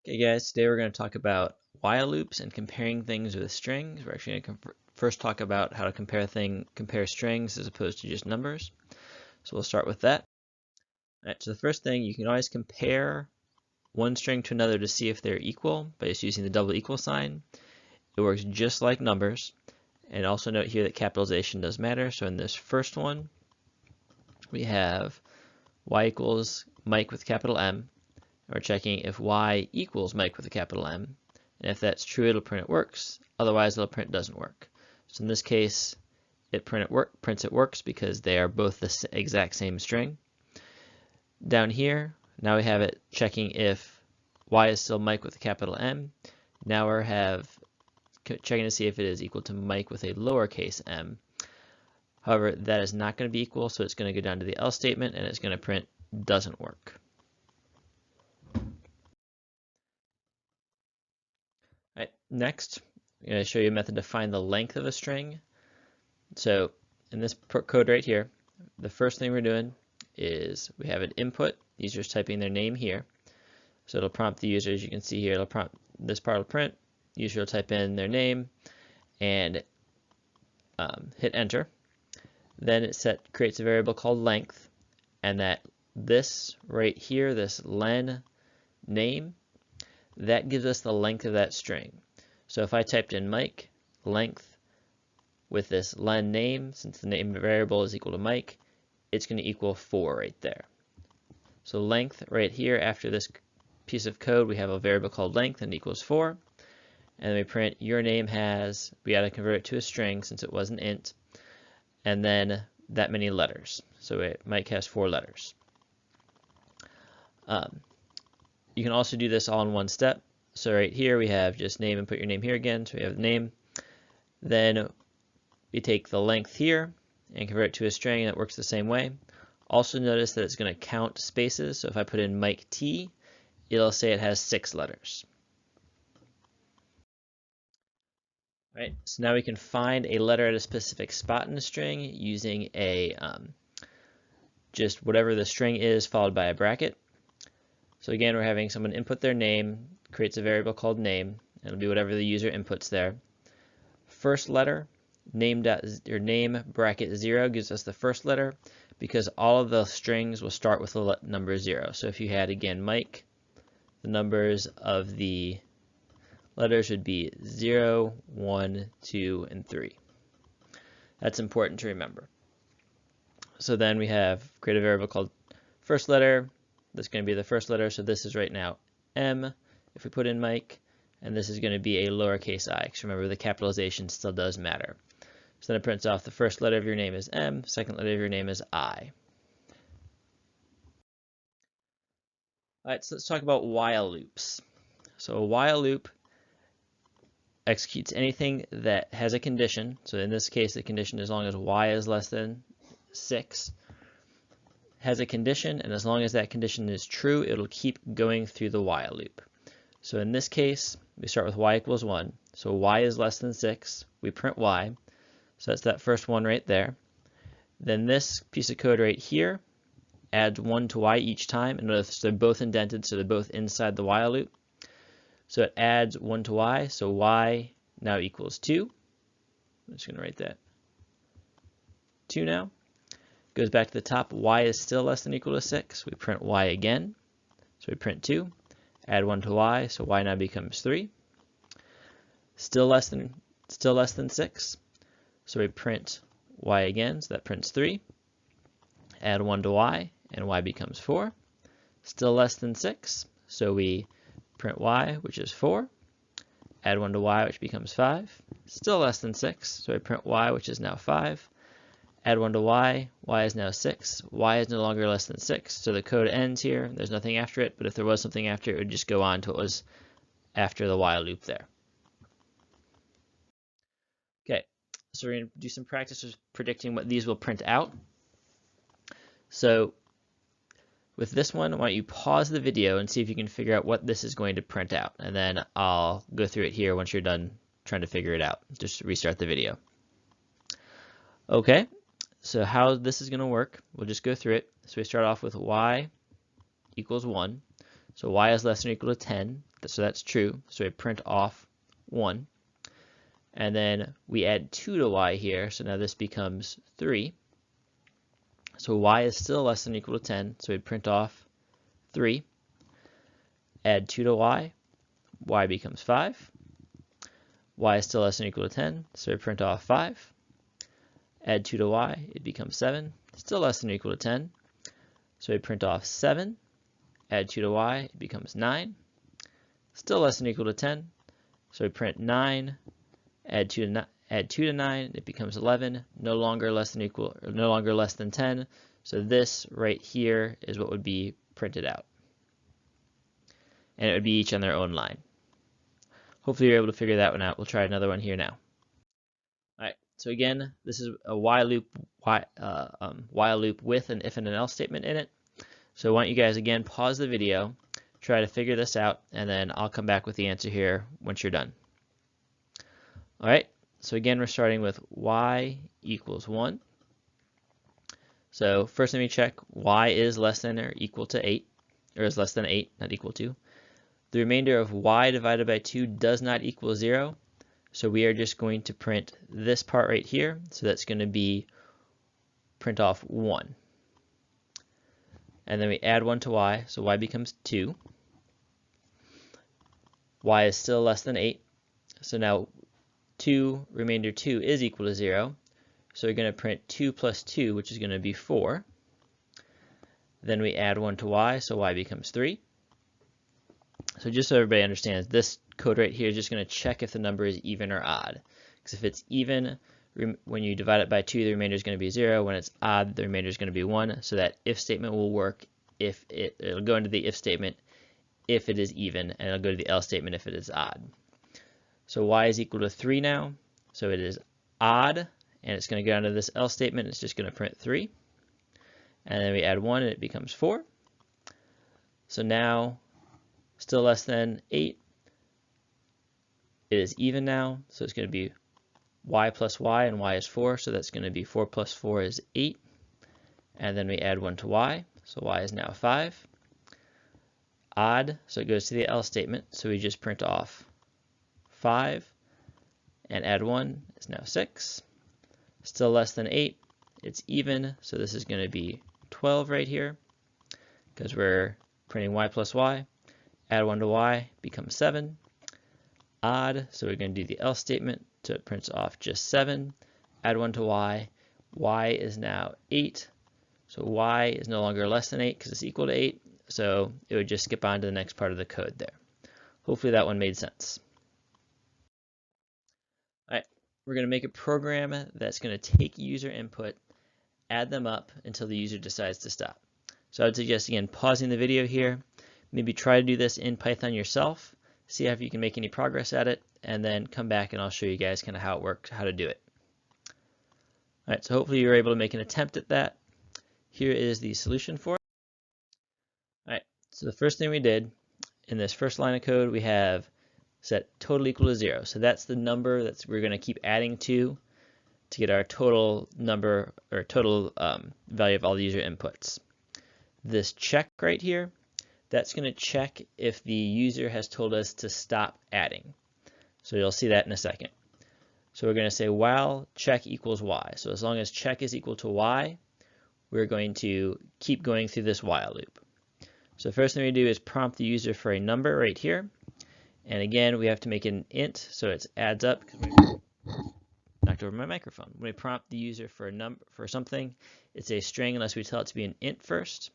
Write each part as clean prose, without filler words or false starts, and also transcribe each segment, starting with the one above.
Okay guys, today we're going to talk about while loops and comparing things with strings. We're actually going to first talk about how to compare strings as opposed to just numbers. So we'll start with that. Alright, so the first thing, you can always compare one string to another to see if they're equal by just using the double equal sign. It works just like numbers. And also note here that capitalization does matter. So in this first one, we have y equals Mike with capital M. We're checking if y equals Mike with a capital M, and if that's true, it'll print it works. Otherwise, it'll print doesn't work. So in this case, prints it works because they are both the exact same string. Down here, now we have it checking if y is still Mike with a capital M. Now we have checking to see if it is equal to Mike with a lowercase m. However, that is not going to be equal, so it's going to go down to the else statement, and it's going to print doesn't work. Right, next, I'm going to show you a method to find the length of a string. So in this code right here, the first thing we're doing is we have an input. The user's typing their name here. So it'll prompt the user, as you can see here, it'll prompt this part will print. The user will type in their name and hit enter. Then it creates a variable called length, and this right here, this len name, that gives us the length of that string. So if I typed in Mike, length, with this len name, since the name variable is equal to Mike, it's going to equal 4 right there. So length right here, after this piece of code, we have a variable called length and it equals 4. And then we print your name has, we got to convert it to a string since it was an int, and then that many letters. So Mike has 4 letters. You can also do this all in one step. So right here we have just name and put your name here again. So we have the name. Then we take the length here and convert it to a string, and it works the same way. Also notice that it's going to count spaces. So if I put in Mike T, it'll say it has 6 letters. All right, so now we can find a letter at a specific spot in the string using a just whatever the string is followed by a bracket. So again, we're having someone input their name, creates a variable called name, and it'll be whatever the user inputs there. First letter, name bracket 0 gives us the first letter because all of the strings will start with the number 0. So if you had, again, Mike, the numbers of the letters would be 0, 1, 2, and 3. That's important to remember. So then we have create a variable called first letter. That's going to be the first letter, so this is right now M if we put in Mike, and this is going to be a lowercase I, because remember the capitalization still does matter. So then it prints off the first letter of your name is M, second letter of your name is I. Alright, so let's talk about while loops. So a while loop executes anything that has a condition. So in this case, the condition as long as y is less than 6. Has a condition, and as long as that condition is true, it'll keep going through the while loop. So in this case, we start with y equals 1. So y is less than 6. We print y. So that's that first one right there. Then this piece of code right here adds 1 to y each time. And notice they're both indented, so they're both inside the while loop. So it adds 1 to y. So y now equals 2. I'm just going to write that 2 now. Goes back to the top, y is still less than or equal to 6. We print y again, so we print 2. Add 1 to y, so y now becomes 3. Still less than 6, so we print y again, so that prints 3. Add 1 to y, and y becomes 4. Still less than 6, so we print y, which is 4. Add 1 to y, which becomes 5. Still less than 6, so we print y, which is now 5. Add 1 to y, y is now 6, y is no longer less than 6, so the code ends here, there's nothing after it, but if there was something after it, it would just go on to what was after the while loop there. Okay, so we're going to do some practice with predicting what these will print out. So with this one, why don't you pause the video and see if you can figure out what this is going to print out, and then I'll go through it here once you're done trying to figure it out. Just restart the video. Okay. So how this is going to work, we'll just go through it. So we start off with y equals 1. So y is less than or equal to 10, so that's true. So we print off 1. And then we add 2 to y here, so now this becomes 3. So y is still less than or equal to 10, so we print off 3. Add 2 to y becomes 5. Y is still less than or equal to 10, so we print off 5. Add 2 to y, it becomes 7. Still less than or equal to 10, so we print off 7. Add 2 to y, it becomes 9. Still less than or equal to 10, so we print 9. Add 2 to 9, it becomes 11. No longer less than equal, or no longer less than 10. So this right here is what would be printed out, and it would be each on their own line. Hopefully you're able to figure that one out. We'll try another one here now. All right. So again, this is a while loop with an if and an else statement in it. So I want you guys again pause the video, try to figure this out, and then I'll come back with the answer here once you're done. All right. So again, we're starting with y equals 1. So first let me check y is less than or equal to 8, or is less than 8, not equal to. The remainder of y divided by 2 does not equal 0. So we are just going to print this part right here. So that's going to be print off 1. And then we add 1 to y, so y becomes 2. Y is still less than 8. So now remainder 2 is equal to 0. So we're going to print 2 plus 2, which is going to be 4. Then we add 1 to y, so y becomes 3. So just so everybody understands, this code right here is just going to check if the number is even or odd. Because if it's even, when you divide it by 2, the remainder is going to be 0. When it's odd, the remainder is going to be 1. So that if statement will work if it'll go into the if statement if it is even, and it'll go to the else statement if it is odd. So y is equal to 3 now. So it is odd, and it's going to go into this else statement. It's just going to print 3. And then we add 1, and it becomes 4. So now, still less than 8. It is even now, so it's going to be y plus y, and y is 4, so that's going to be 4 plus 4 is 8. And then we add 1 to y, so y is now 5. Odd, so it goes to the else statement, so we just print off 5, and add 1 is now 6. Still less than 8, it's even, so this is going to be 12 right here, because we're printing y plus y. Add 1 to y, becomes 7. Odd, so we're going to do the else statement, so it prints off just 7. Add 1 to y is now 8. So y is no longer less than 8 because it's equal to 8, so it would just skip on to the next part of the code there. Hopefully that one made sense. All right, we're going to make a program that's going to take user input, add them up until the user decides to stop. So I would suggest, again, pausing the video here, maybe try to do this in Python yourself, see if you can make any progress at it, and then come back and I'll show you guys kind of how it works, how to do it. All right, so hopefully you're able to make an attempt at that. Here is the solution for it. All right, so the first thing we did in this first line of code, we have set total equal to 0. So that's the number that we're going to keep adding to get our total number or total value of all the user inputs. This check right here, that's going to check if the user has told us to stop adding. So you'll see that in a second. So we're going to say while check equals y. So as long as check is equal to y, we're going to keep going through this while loop. So the first thing we do is prompt the user for a number right here. And again, we have to make an int, so it adds up. Knocked over my microphone. When we prompt the user for a number for something, it's a string unless we tell it to be an int first.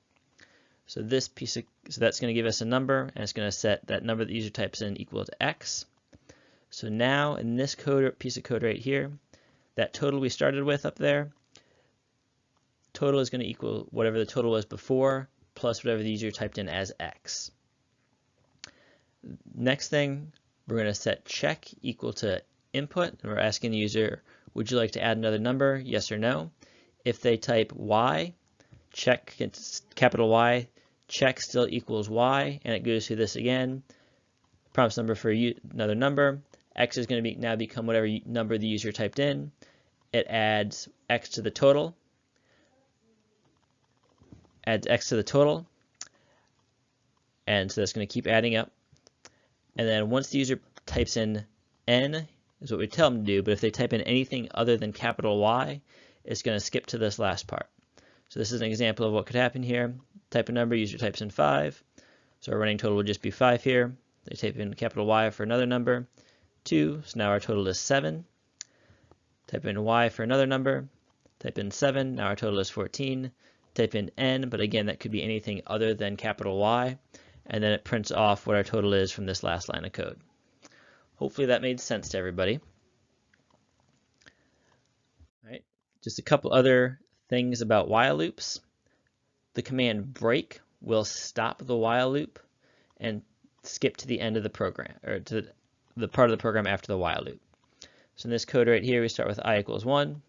So this so that's going to give us a number, and it's going to set that number the user types in equal to x. So now in this piece of code right here, that total we started with up there, total is going to equal whatever the total was before plus whatever the user typed in as x. Next thing, we're going to set check equal to input, and we're asking the user, would you like to add another number, yes or no? If they type y, check capital Y, check still equals y, and it goes through this again. Prompts number for another number. X is going to now become whatever number the user typed in. It adds x to the total. Adds x to the total. And so that's going to keep adding up. And then once the user types in n, is what we tell them to do, but if they type in anything other than capital Y, it's going to skip to this last part. So this is an example of what could happen here. Type a number, user types in 5. So our running total would just be 5 here. They type in capital Y for another number, 2. So now our total is 7. Type in Y for another number. Type in 7. Now our total is 14. Type in N, but again, that could be anything other than capital Y. And then it prints off what our total is from this last line of code. Hopefully that made sense to everybody. All right. Just a couple other things about while loops. The command break will stop the while loop and skip to the end of the program, or to the part of the program after the while loop. So in this code right here, we start with I equals 1.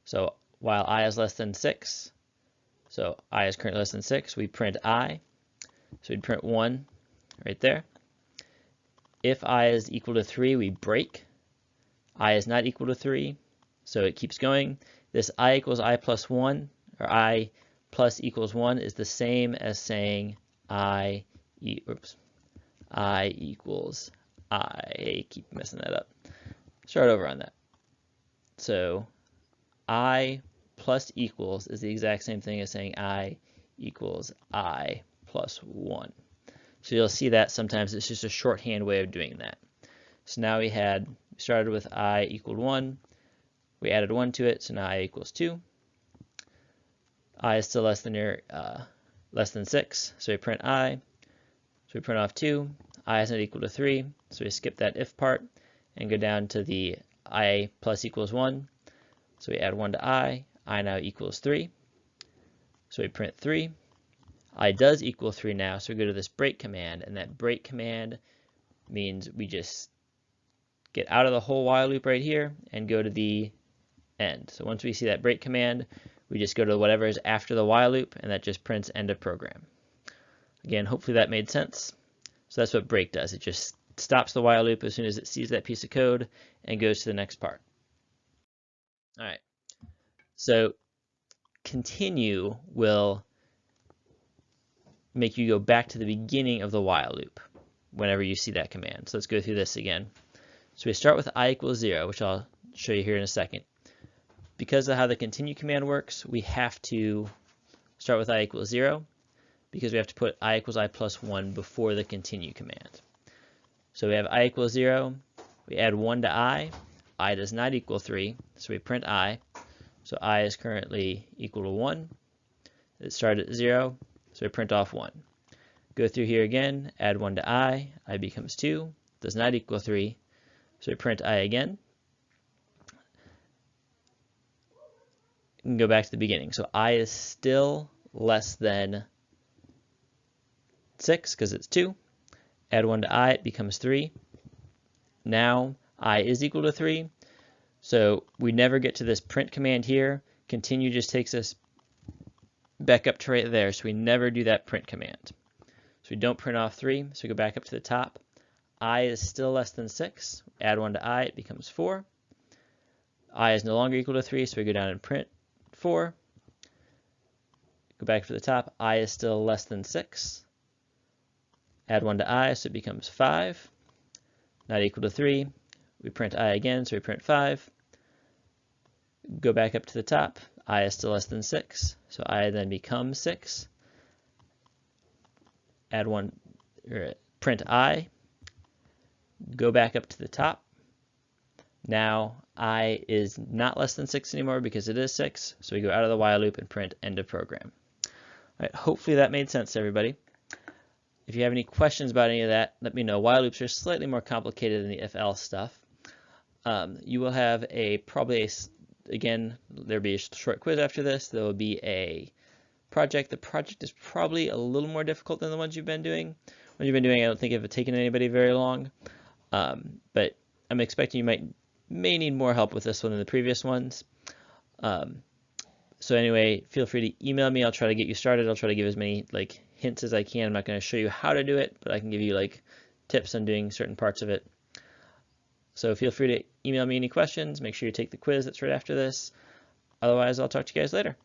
So while I is less than 6, so I is currently less than 6, we print I. So we'd print 1 right there. If I is equal to 3, we break. I is not equal to 3, so it keeps going. This I equals I plus 1, or I plus equals 1 is the same as saying I equals I. Keep messing that up. Start over on that. So I plus equals is the exact same thing as saying I equals I plus 1. So you'll see that sometimes it's just a shorthand way of doing that. So now we started with I equaled 1. We added 1 to it, so now I equals 2. I is still less than 6, so we print I. So we print off 2. I is not equal to 3, so we skip that if part and go down to the I plus equals 1. So we add 1 to I now equals 3. So we print 3. I does equal 3 now, so we go to this break command, and that break command means we just get out of the whole while loop right here and go to the end. So once we see that break command, we just go to whatever is after the while loop, and that just prints end of program. Again, hopefully that made sense. So that's what break does. It just stops the while loop as soon as it sees that piece of code and goes to the next part. All right. So continue will make you go back to the beginning of the while loop whenever you see that command. So let's go through this again. So we start with I equals 0, which I'll show you here in a second. Because of how the continue command works, we have to start with I equals 0 because we have to put I equals I plus 1 before the continue command. So we have I equals 0, we add 1 to I does not equal 3, so we print I. So I is currently equal to 1. It started at 0, so we print off 1. Go through here again, add 1 to I becomes 2, does not equal 3, so we print I again. We can go back to the beginning. So I is still less than 6 because it's 2. Add 1 to I, it becomes 3. Now I is equal to 3. So we never get to this print command here. Continue just takes us back up to right there. So we never do that print command. So we don't print off 3. So we go back up to the top. I is still less than 6. Add 1 to I, it becomes 4. I is no longer equal to 3, so we go down and print 4. Go back to the top. I is still less than 6. Add 1 to I, so it becomes 5. Not equal to 3. We print I again, so we print 5. Go back up to the top. I is still less than 6, so I then becomes 6. Add 1, or print I. Go back up to the top. Now I is not less than 6 anymore because it is 6, so we go out of the while loop and print end of program. All right, hopefully that made sense to everybody. If you have any questions about any of that, let me know. While loops are slightly more complicated than the if-else stuff. You will have again, there'll be a short quiz after this. There will be a project. The project is probably a little more difficult than the ones you've been doing. What you've been doing, I don't think it have taken anybody very long. But I'm expecting you may need more help with this one than the previous ones. So anyway, feel free to email me. I'll try to get you started. I'll try to give as many hints as I can. I'm not going to show you how to do it, but I can give you tips on doing certain parts of it. So feel free to email me any questions. Make sure you take the quiz that's right after this. Otherwise, I'll talk to you guys later.